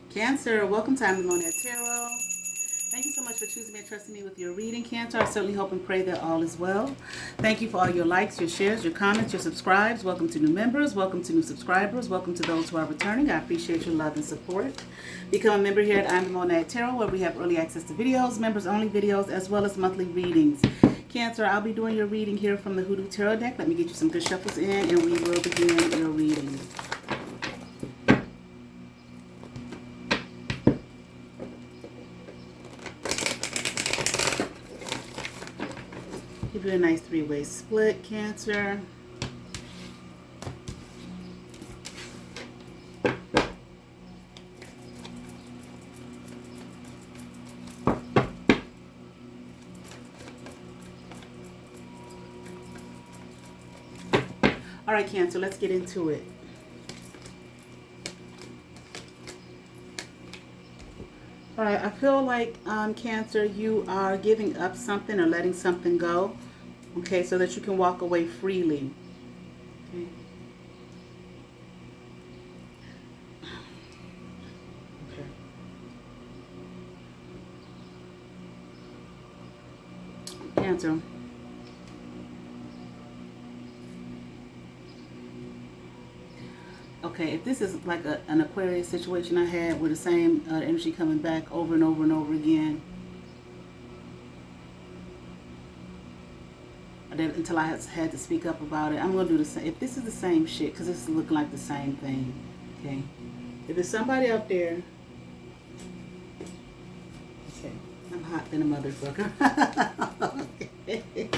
Cancer, welcome to I'm Dogmatic Tarot. Thank you so much for choosing me and trusting me with your reading, Cancer. I certainly hope and pray that all is well. Thank you for all your likes, your shares, your comments, your subscribes. Welcome to new members. Welcome to new subscribers. Welcome to those who are returning. I appreciate your love and support. Become a member here at I'm Dogmatic Tarot, where we have early access to videos, members-only videos, as well as monthly readings. Cancer, I'll be doing your reading here from the Hoodoo Tarot deck. Let me get you some good shuffles in, and we will begin your reading. Give you a nice three-way split, Cancer. All right, Cancer, let's get into it. All right, I feel like, Cancer, you are giving up something or letting something go, okay, so that you can walk away freely. Okay. Okay. Cancer. Okay, if this is like an Aquarius situation I had with the same energy coming back over and over and over again, until I had to speak up about it, I'm going to do the same. If this is the same shit, because this is looking like the same thing, okay? If there's somebody out there, okay, I'm hot than a motherfucker. Okay.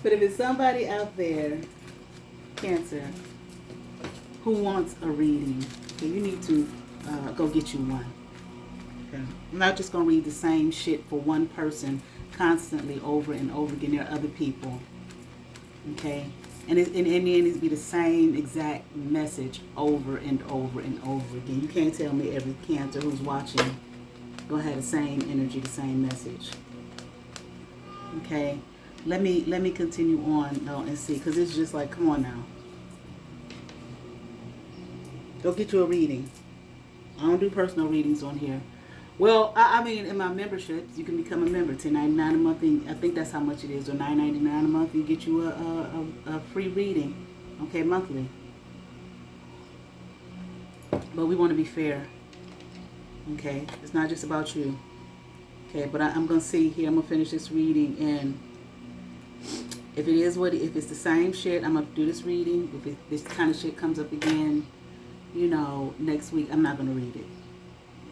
But if it's somebody out there, Cancer, who wants a reading, okay, you need to go get you one. Okay. I'm not just going to read the same shit for one person constantly over and over again. There are other people. Okay? And in the end, it's be the same exact message over and over and over again. You can't tell me every Cancer who's watching going to have the same energy, the same message. Okay? Let me continue on though and see, because it's just like, come on now. Go get you a reading. I don't do personal readings on here. Well, I mean, in my memberships, you can become a member. $10.99 a month, and I think that's how much it is, or $9.99 a month. You get you a free reading, okay, monthly. But we want to be fair, okay? It's not just about you, okay? But I'm gonna see here. I'm gonna finish this reading, and if it is if it's the same shit, I'm gonna do this reading. If this kind of shit comes up again, you know, next week, I'm not going to read it.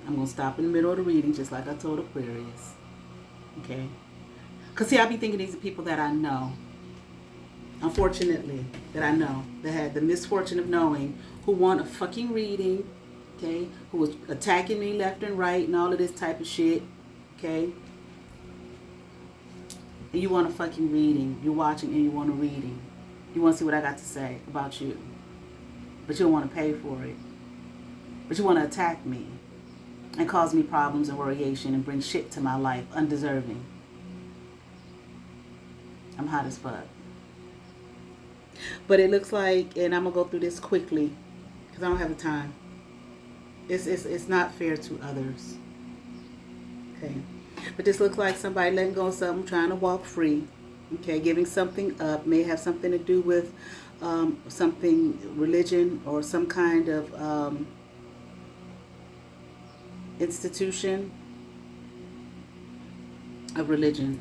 I'm going to stop in the middle of the reading, just like I told Aquarius. Okay? Because, see, I be thinking these are people that I know. Unfortunately, that I know. That had the misfortune of knowing, who want a fucking reading. Okay? Who was attacking me left and right and all of this type of shit. Okay? And you want a fucking reading. You're watching and you want a reading. You want to see what I got to say about you. But you don't want to pay for it. But you want to attack me and cause me problems and variation and bring shit to my life, undeserving. I'm hot as fuck. But it looks like, and I'm going to go through this quickly because I don't have the time. It's not fair to others. Okay. But this looks like somebody letting go of something, trying to walk free. Okay, giving something up may have something to do with something, religion, or some kind of institution of religion.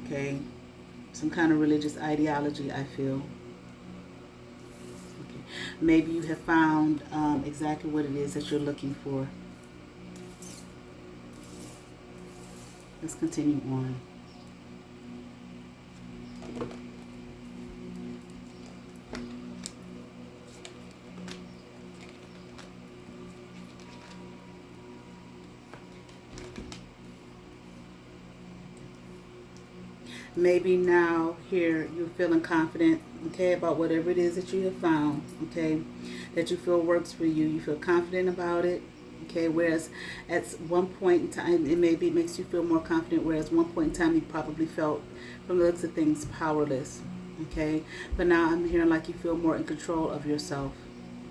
Okay, some kind of religious ideology, I feel. Okay. Maybe you have found exactly what it is that you're looking for. Let's continue on. Maybe now here you're feeling confident, okay, about whatever it is that you have found, okay, that you feel works for you. You feel confident about it, okay, whereas at one point in time, it maybe makes you feel more confident, whereas one point in time you probably felt, from the looks of things, powerless, okay, but now I'm hearing like you feel more in control of yourself,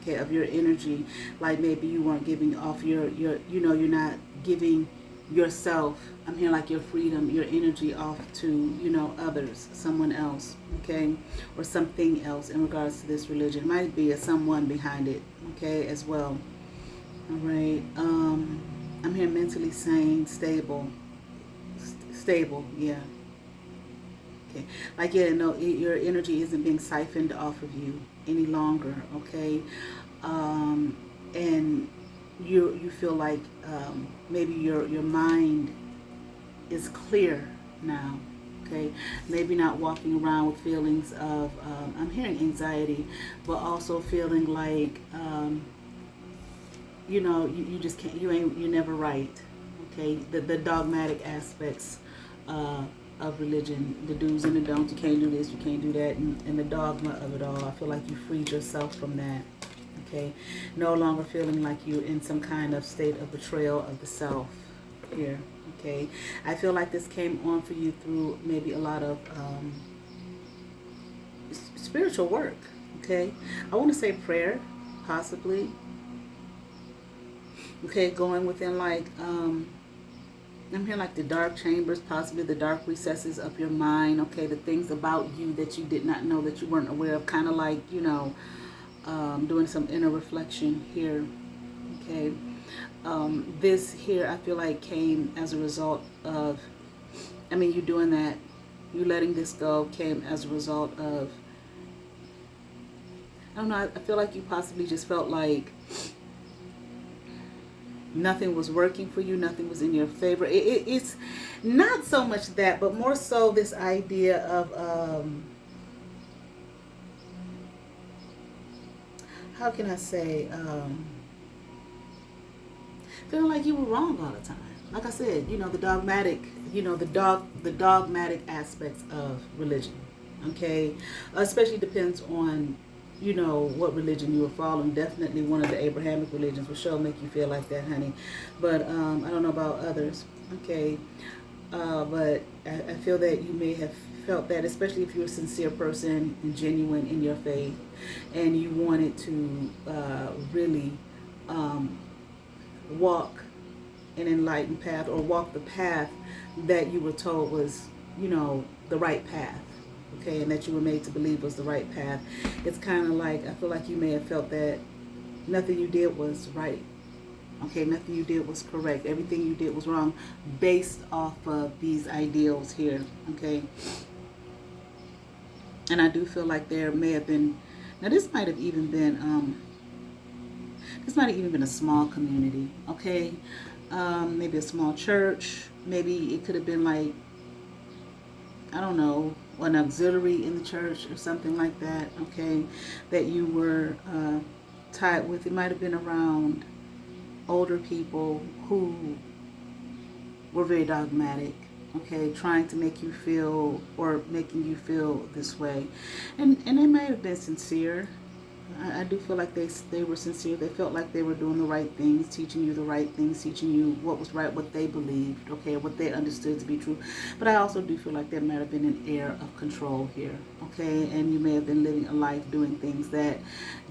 okay, of your energy. Like maybe you weren't giving off your you're not giving yourself, I'm hearing like your freedom, your energy off to, others, someone else, okay, or something else in regards to this religion. Might be a someone behind it, okay, as well. All right. I'm here mentally sane, stable, stable, yeah. Okay, like yeah, no, your energy isn't being siphoned off of you any longer. Okay, and you feel like maybe your mind is clear now. Okay, maybe not walking around with feelings of I'm hearing anxiety, but also feeling like you just can't, you're never right. Okay, the dogmatic aspects of religion, the do's and the don'ts. You can't do this, you can't do that, and the dogma of it all. I feel like you freed yourself from that. Okay, no longer feeling like you're in some kind of state of betrayal of the self here. Okay, I feel like this came on for you through maybe a lot of spiritual work. Okay, I want to say prayer, possibly. Okay, going within like I'm hearing like the dark chambers, possibly the dark recesses of your mind. Okay, the things about you that you did not know, that you weren't aware of, kind of like doing some inner reflection here. Okay, this here I feel like came as a result of, I mean, you doing that, you letting this go came as a result of, I don't know, I feel like you possibly just felt like nothing was working for you, nothing was in your favor. It's not so much that, but more so this idea of how can I say, feeling like you were wrong all the time. Like I said, the dogmatic, the dogmatic aspects of religion. Okay, especially depends on what religion you were following. Definitely one of the Abrahamic religions will sure make you feel like that, honey. But I don't know about others. Okay, but I feel that you may have felt that, especially if you're a sincere person and genuine in your faith, and you wanted to really walk an enlightened path, or walk the path that you were told was, the right path. Okay, and that you were made to believe was the right path. It's kind of like, I feel like you may have felt that nothing you did was right. Okay, nothing you did was correct. Everything you did was wrong based off of these ideals here. Okay, and I do feel like there may have been, now this might have even been, this might have even been a small community. Okay, maybe a small church. Maybe it could have been like, I don't know, an auxiliary in the church or something like that, okay, that you were tied with. It might have been around older people who were very dogmatic, okay, trying to make you feel, or making you feel this way. And they may have been sincere. I do feel like they were sincere. They felt like they were doing the right things, teaching you the right things, teaching you what was right, what they believed, okay, what they understood to be true. But I also do feel like there might have been an air of control here, okay, and you may have been living a life doing things that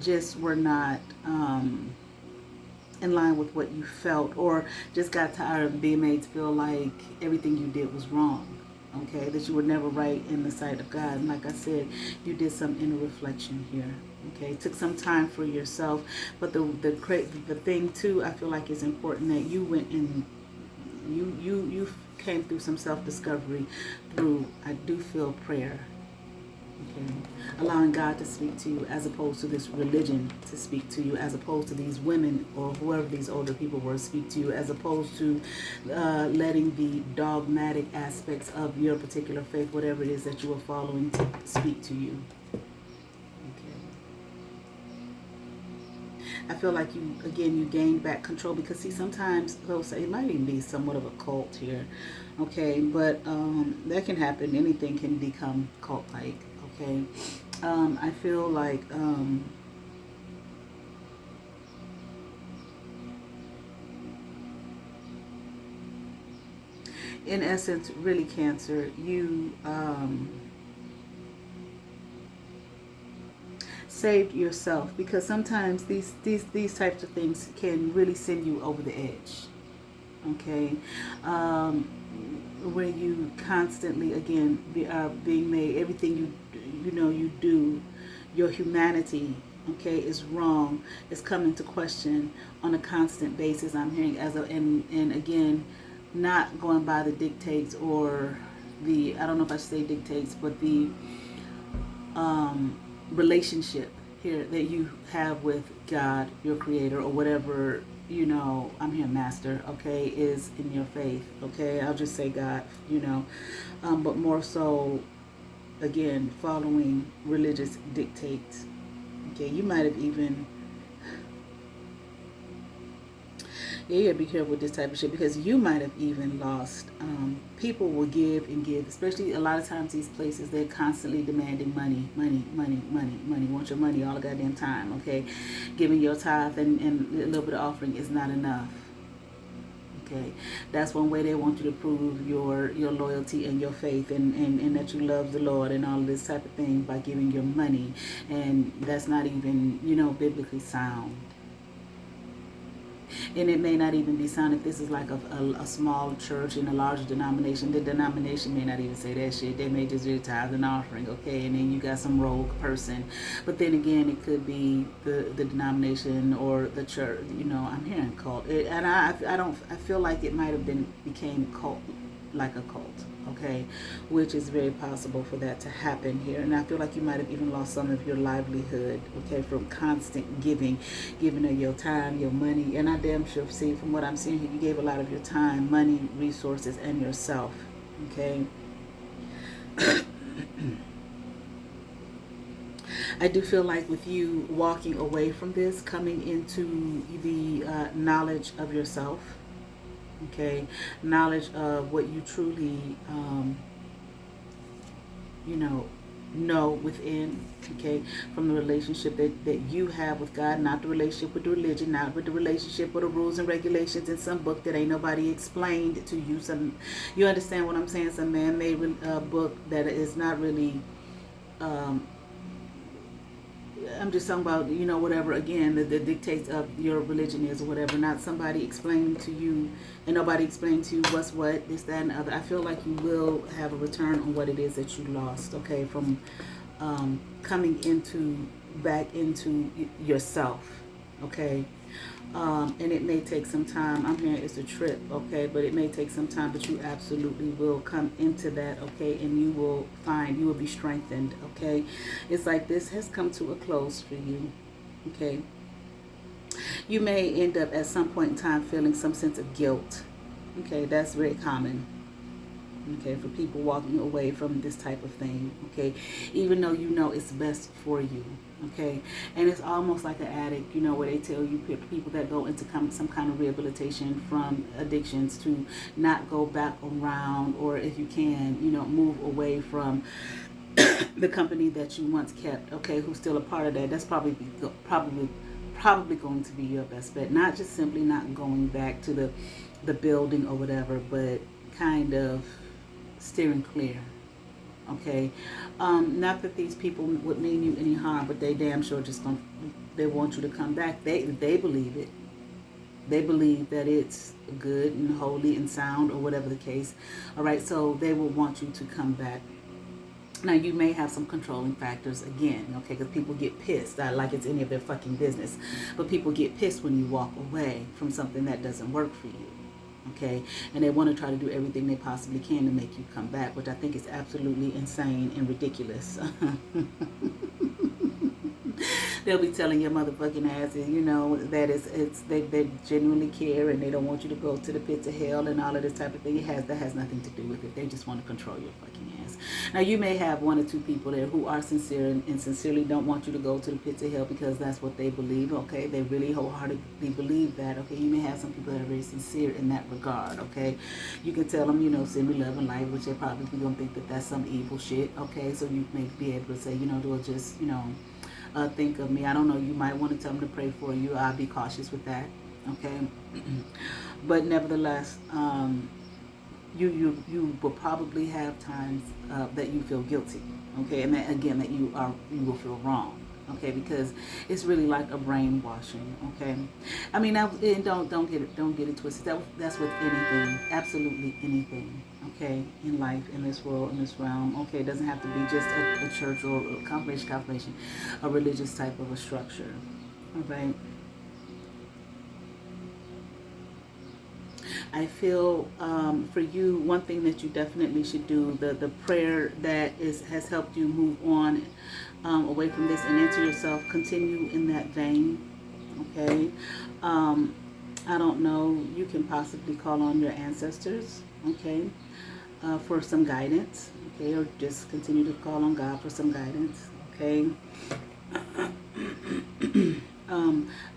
just were not in line with what you felt, or just got tired of being made to feel like everything you did was wrong. Okay, that you were never right in the sight of God. And like I said, you did some inner reflection here. Okay, took some time for yourself. But the thing too, I feel like is important, that you went in, you came through some self discovery through, I do feel, prayer. Okay, allowing God to speak to you, as opposed to this religion to speak to you, as opposed to these women or whoever these older people were speak to you, as opposed to letting the dogmatic aspects of your particular faith, whatever it is that you are following, to speak to you. I feel like you gained back control, because see, sometimes they'll say it might even be somewhat of a cult here, okay, but that can happen. Anything can become cult-like, okay. I feel like in essence, really, Cancer, you saved yourself, because sometimes these types of things can really send you over the edge. Okay, where you constantly again are being made, everything you do, your humanity, okay, is wrong, is coming to question on a constant basis. I'm hearing and again, not going by the dictates or the, I don't know if I should say dictates, but the relationship here that you have with God, your creator, or whatever, I'm here, master, okay, is in your faith, okay? I'll just say God, but more so, again, following religious dictates, okay? You might have even, yeah, you gotta be careful with this type of shit, because you might have even lost. People will give and give, especially a lot of times these places, they're constantly demanding money, money, money, money, money. Want your money all the goddamn time, okay? Giving your tithe and a little bit of offering is not enough. Okay, that's one way they want you to prove your loyalty and your faith, and that you love the Lord and all this type of thing, by giving your money, and that's not even biblically sound. And it may not even be sound if this is like a small church in a larger denomination. The denomination may not even say that shit. They may just do tithe and offering, okay? And then you got some rogue person. But then again, it could be the denomination or the church. I'm hearing cult. And I feel like it might have became cult, like a cult, okay, which is very possible for that to happen here. And I feel like you might have even lost some of your livelihood, okay, from constant giving of your time, your money. And I damn sure see from what I'm seeing here, you gave a lot of your time, money, resources, and yourself, okay. I do feel like with you walking away from this, coming into the knowledge of yourself, okay, knowledge of what you truly know within, okay, from the relationship that you have with God, not the relationship with the religion, not with the relationship with the rules and regulations in some book that ain't nobody explained to you. You understand what I'm saying? Some man-made book that is not really I'm just talking about, whatever, again, the dictates of your religion is or whatever, not somebody explaining to you, and nobody explaining to you what's what, this, that, and the other. I feel like you will have a return on what it is that you lost, okay, from coming back into yourself, okay. And it may take some time. I'm hearing it's a trip, okay, but it may take some time, but you absolutely will come into that, okay, and you will be strengthened, okay. It's like this has come to a close for you, okay. You may end up at some point in time feeling some sense of guilt, okay. That's very common, okay, for people walking away from this type of thing, okay, even though it's best for you, okay. And it's almost like an addict, where they tell you, people that go into some kind of rehabilitation from addictions, to not go back around, or if you can, move away from the company that you once kept, okay, who's still a part of that. That's probably going to be your best bet. Not just simply not going back to the building or whatever, but kind of steering clear, okay. Not that these people would mean you any harm, but they damn sure they want you to come back. They believe it. They believe that it's good and holy and sound, or whatever the case. All right, so they will want you to come back. Now, you may have some controlling factors again, okay, because people get pissed, not like it's any of their fucking business, but people get pissed when you walk away from something that doesn't work for you, okay, and they want to try to do everything they possibly can to make you come back, which I think is absolutely insane and ridiculous. They'll be telling your motherfucking asses, that they genuinely care, and they don't want you to go to the pits of hell and all of this type of thing. That has nothing to do with it. They just want to control your fucking ass. Now, you may have one or two people there who are sincere and sincerely don't want you to go to the pits of hell because that's what they believe, okay? They really wholeheartedly believe that, okay? You may have some people that are very sincere in that regard, okay? You can tell them, send me love and light, which they're probably going to think that that's some evil shit, okay? So you may be able to say, they'll just, think of me. I don't know. You might want to tell them to pray for you. I'll be cautious with that. Okay. But nevertheless, you will probably have times that you feel guilty. Okay. And that, again, that you will feel wrong. okay? Because it's really like a brainwashing, okay? I mean, and don't get it twisted. That's with anything, absolutely anything, okay? In life, in this world, in this realm, okay? It doesn't have to be just a church or a confirmation, a religious type of a structure, all right? I feel for you, one thing that you definitely should do, the prayer that has helped you move on away from this and into yourself, continue in that vein, okay? I don't know, you can possibly call on your ancestors, okay, for some guidance, okay, or just continue to call on God for some guidance, okay?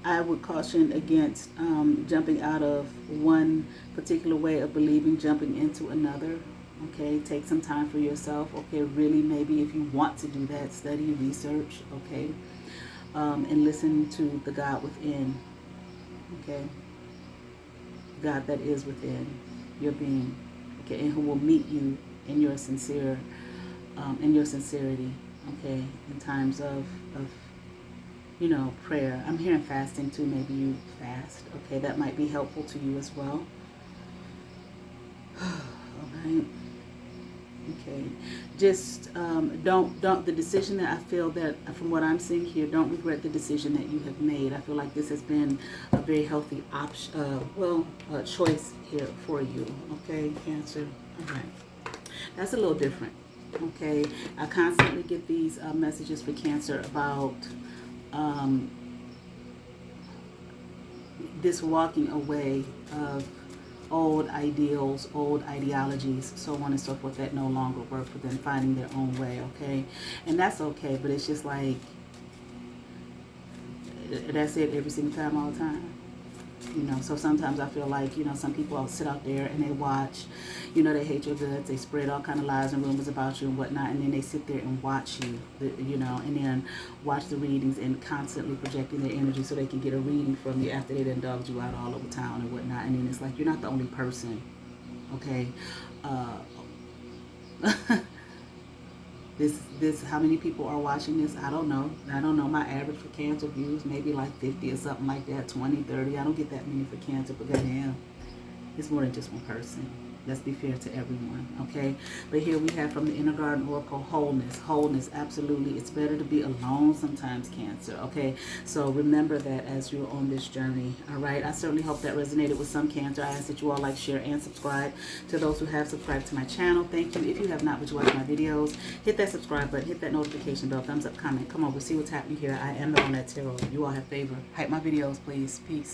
I would caution against jumping out of one particular way of believing, jumping into another. Okay, take some time for yourself. Okay, really, maybe if you want to do that, study, research. Okay, and listen to the God within. Okay, God that is within your being. Okay, and who will meet you in your sincerity. Okay, in times of prayer. I'm hearing fasting too. Maybe you fast. Okay, that might be helpful to you as well. All right. Okay. Just don't the decision that I feel that from what I'm seeing here, don't regret the decision that you have made. I feel like this has been a very healthy choice here for you. Okay, Cancer. All right. That's a little different. Okay. I constantly get these messages for Cancer about this walking away of old ideals, old ideologies, so on and so forth that no longer work for them, finding their own way, okay? And that's okay, but it's just like, that's it every single time, all the time. So sometimes I feel like, some people sit out there and they watch, they hate your guts, they spread all kind of lies and rumors about you and whatnot, and then they sit there and watch you, and then watch the readings and constantly projecting their energy so they can get a reading from you after they done dogged you out all over town and whatnot, and then it's like, you're not the only person, okay? This how many people are watching this? I don't know. My average for Cancer views maybe like 50 or something like that, 20, 30. I don't get that many for Cancer, but goddamn, it's more than just one person. Let's be fair to everyone, okay? But here we have from the Inner Garden Oracle, wholeness, absolutely. It's better to be alone sometimes, Cancer, okay? So remember that as you're on this journey, all right? I certainly hope that resonated with some, Cancer. I ask that you all like, share, and subscribe. To those who have subscribed to my channel, thank you. If you have not, but you watch my videos, hit that subscribe button, hit that notification bell, thumbs up, comment. Come over, see what's happening here. I am the One That Tarot. You all have favor. Hype my videos, please. Peace.